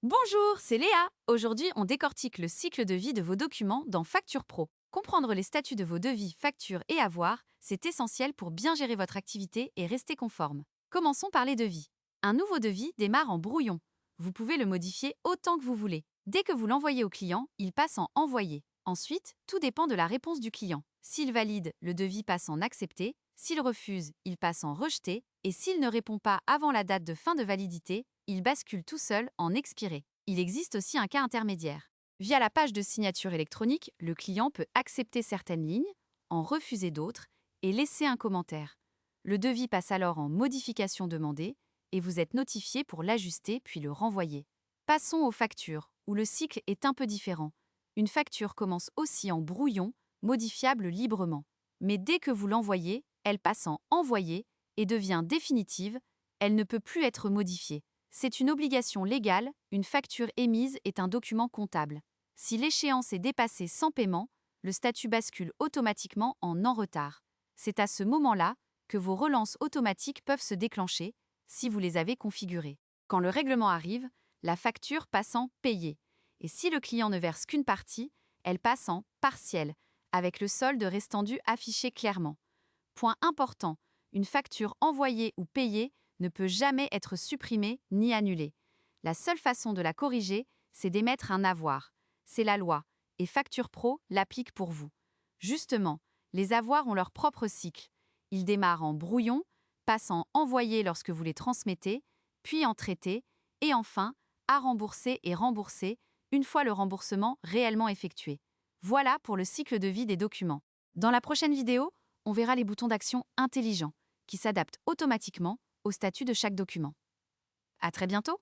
Bonjour, c'est Léa. Aujourd'hui, on décortique le cycle de vie de vos documents dans Facture Pro. Comprendre les statuts de vos devis, factures et avoirs, c'est essentiel pour bien gérer votre activité et rester conforme. Commençons par les devis. Un nouveau devis démarre en brouillon. Vous pouvez le modifier autant que vous voulez. Dès que vous l'envoyez au client, il passe en envoyé. Ensuite, tout dépend de la réponse du client. S'il valide, le devis passe en accepté. S'il refuse, il passe en rejeté. Et s'il ne répond pas avant la date de fin de validité, il bascule tout seul en expiré. Il existe aussi un cas intermédiaire. Via la page de signature électronique, le client peut accepter certaines lignes, en refuser d'autres et laisser un commentaire. Le devis passe alors en modification demandée et vous êtes notifié pour l'ajuster puis le renvoyer. Passons aux factures, où le cycle est un peu différent. Une facture commence aussi en brouillon, modifiable librement. Mais dès que vous l'envoyez, elle passe en envoyé et devient définitive, elle ne peut plus être modifiée. C'est une obligation légale, une facture émise est un document comptable. Si l'échéance est dépassée sans paiement, le statut bascule automatiquement en retard. C'est à ce moment-là que vos relances automatiques peuvent se déclencher, si vous les avez configurées. Quand le règlement arrive, la facture passe en payé. Et si le client ne verse qu'une partie, elle passe en partiel, avec le solde restant dû affiché clairement. Point important, une facture envoyée ou payée ne peut jamais être supprimée ni annulée. La seule façon de la corriger, c'est d'émettre un avoir. C'est la loi, et Facture Pro l'applique pour vous. Justement, les avoirs ont leur propre cycle. Ils démarrent en brouillon, passent en envoyé lorsque vous les transmettez, puis en traité, et enfin, à rembourser et rembourser une fois le remboursement réellement effectué. Voilà pour le cycle de vie des documents. Dans la prochaine vidéo, on verra les boutons d'action intelligents qui s'adaptent automatiquement au statut de chaque document. À très bientôt!